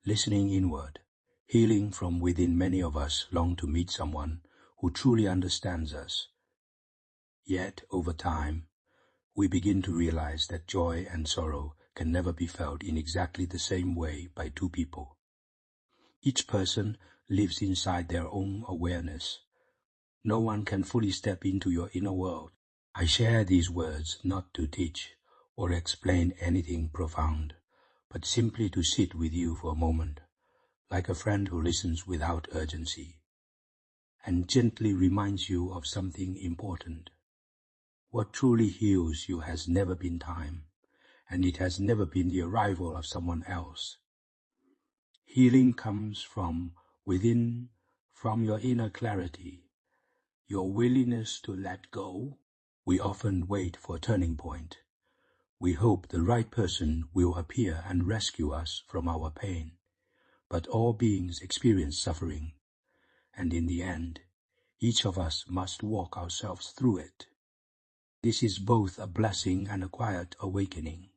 listening inward, healing from within. Many of us long to meet someone who truly understands us. Yet, over time, we begin to realize that joy and sorrow can never be felt in exactly the same way by two people. Each person lives inside their own awareness. No one can fully step into your inner world. I share these words not to teach or explain anything profound, but simply to sit with you for a moment, like a friend who listens without urgency, and gently reminds you of something important. What truly heals you has never been time, and it has never been the arrival of someone else. Healing comes from within, from your inner clarity, your willingness to let go. We often wait for a turning point. We hope the right person will appear and rescue us from our pain. But all beings experience suffering, and in the end, each of us must walk ourselves through it. This is both a blessing and a quiet awakening.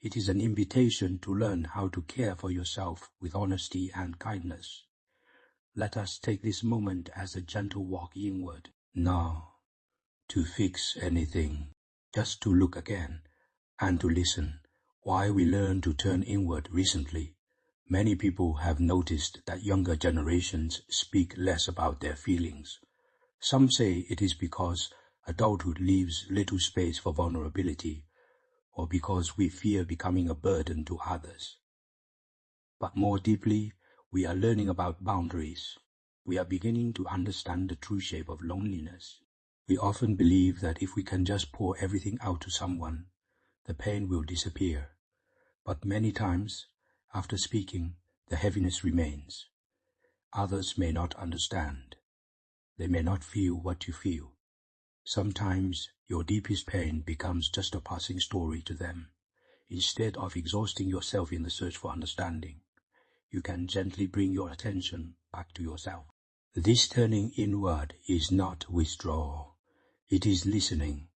It is an invitation to learn how to care for yourself with honesty and kindness. Let us take this moment as a gentle walk inward. Now, to fix anything, just to look again and to listen. Why we learn to turn inward recently. Many people have noticed that younger generations speak less about their feelings. Some say it is because adulthood leaves little space for vulnerability, or because we fear becoming a burden to others. But more deeply, we are learning about boundaries. We are beginning to understand the true shape of loneliness. We often believe that if we can just pour everything out to someone, the pain will disappear. But many times, after speaking, the heaviness remains. Others may not understand. They may not feel what you feel. Sometimes your deepest pain becomes just a passing story to them. Instead of exhausting yourself in the search for understanding, you can gently bring your attention back to yourself. This turning inward is not withdrawal. It is listening.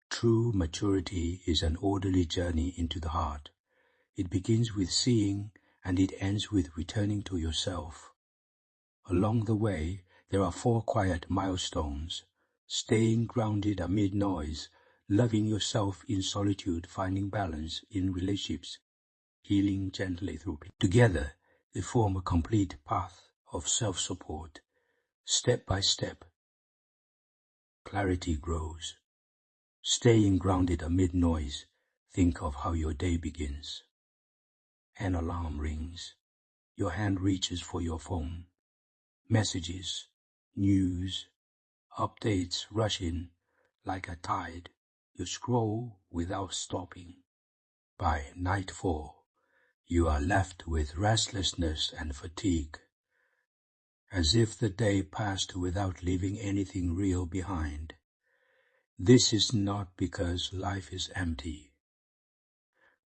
True maturity is an orderly journey into the heart. It begins with seeing, and it ends with returning to yourself. Along the way, there are 4 quiet milestones: staying grounded amid noise, loving yourself in solitude, finding balance in relationships, healing gently through pain. Together, they form a complete path of self-support. Step by step, clarity grows. Staying grounded amid noise, think of how your day begins. An alarm rings. Your hand reaches for your phone. Messages, news, updates rush in like a tide. You scroll without stopping. By nightfall, you are left with restlessness and fatigue, as if the day passed without leaving anything real behind. This is not because life is empty,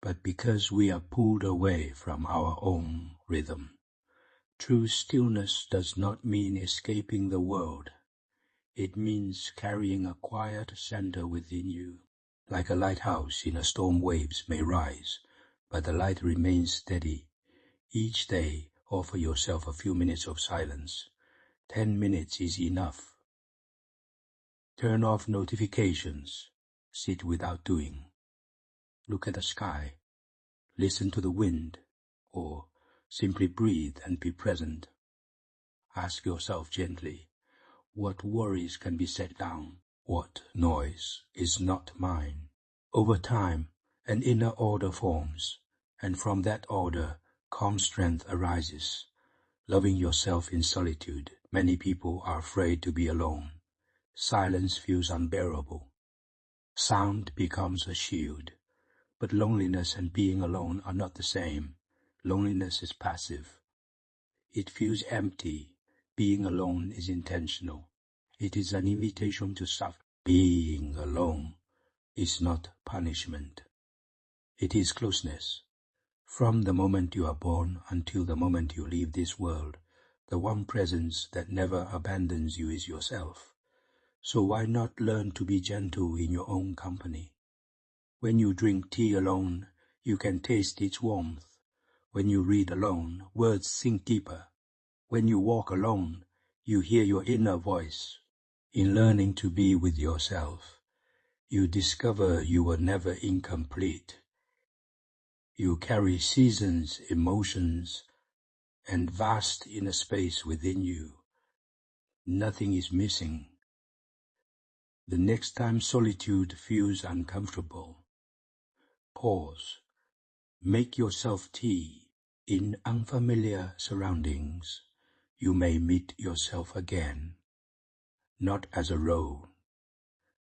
but because we are pulled away from our own rhythm. True stillness does not mean escaping the world. It means carrying a quiet center within you. Like a lighthouse in a storm, waves may rise, but the light remains steady. Each day, offer yourself a few minutes of silence. 10 minutes is enough. Turn off notifications. Sit without doing. Look at the sky. Listen to the wind, or simply breathe and be present. Ask yourself gently, what worries can be set down? What noise is not mine? Over time, an inner order forms, and from that order, calm strength arises. Loving yourself in solitude. Many people are afraid to be alone. Silence feels unbearable. Sound becomes a shield. But loneliness and being alone are not the same. Loneliness is passive. It feels empty. Being alone is intentional. It is an invitation to suffer. Being alone is not punishment. It is closeness. From the moment you are born until the moment you leave this world, the one presence that never abandons you is yourself. So why not learn to be gentle in your own company? When you drink tea alone, you can taste its warmth. When you read alone, words sink deeper. When you walk alone, you hear your inner voice. In learning to be with yourself, you discover you were never incomplete. You carry seasons, emotions, and vast inner space within you. Nothing is missing. The next time solitude feels uncomfortable, pause. Make yourself tea. In unfamiliar surroundings, you may meet yourself again, not as a role,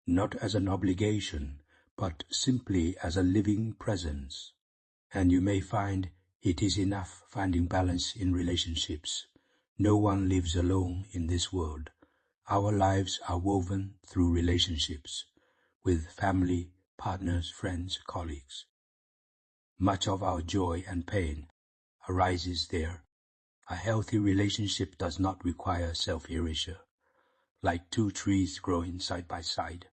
not as an obligation, but simply as a living presence. And you may find it is enough finding balance in relationships. No one lives alone in this world. Our lives are woven through relationships with family, partners, friends, colleagues. Much of our joy and pain arises there. A healthy relationship does not require self-erasure. Like two trees growing side by side,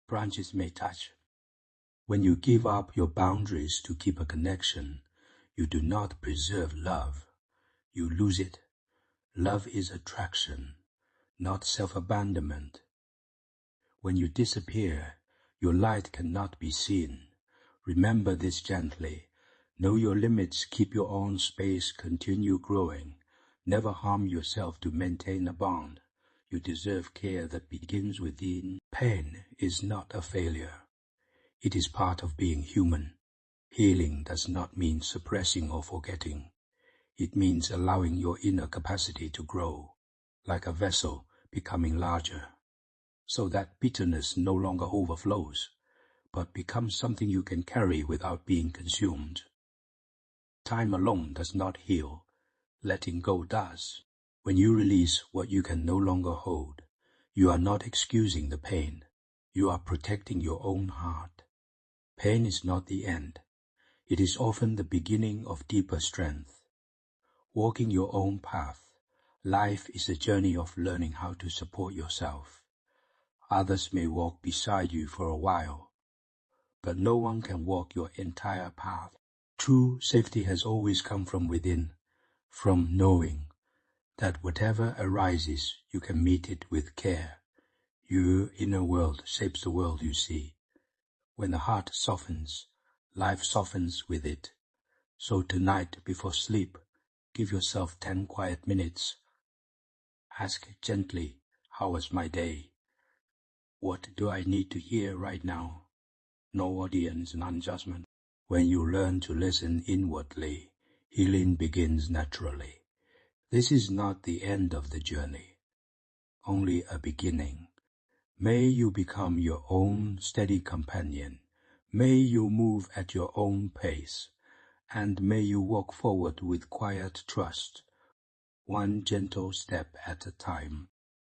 branches may touch. When you give up your boundaries to keep a connection, you do not preserve love. You lose it. Love is attraction, not self-abandonment. When you disappear, your light cannot be seen. Remember this gently. Know your limits, keep your own space, continue growing. Never harm yourself to maintain a bond. You deserve care that begins within. Pain is not a failure. It is part of being human. Healing does not mean suppressing or forgetting. It means allowing your inner capacity to grow, like a vessel becoming larger, so that bitterness no longer overflows, but becomes something you can carry without being consumed. Time alone does not heal. Letting go does. When you release what you can no longer hold, you are not excusing the pain. You are protecting your own heart. Pain is not the end. It is often the beginning of deeper strength. Walking your own path, life is a journey of learning how to support yourself. Others may walk beside you for a while, but no one can walk your entire path. True safety has always come from within, from knowing that whatever arises, you can meet it with care. Your inner world shapes the world you see. When the heart softens, life softens with it. So tonight, before sleep, give yourself 10 quiet minutes. Ask gently, how was my day? What do I need to hear right now? No audience, none judgment. When you learn to listen inwardly, healing begins naturally. This is not the end of the journey, only a beginning. May you become your own steady companion. May you move at your own pace, and may you walk forward with quiet trust, one gentle step at a time.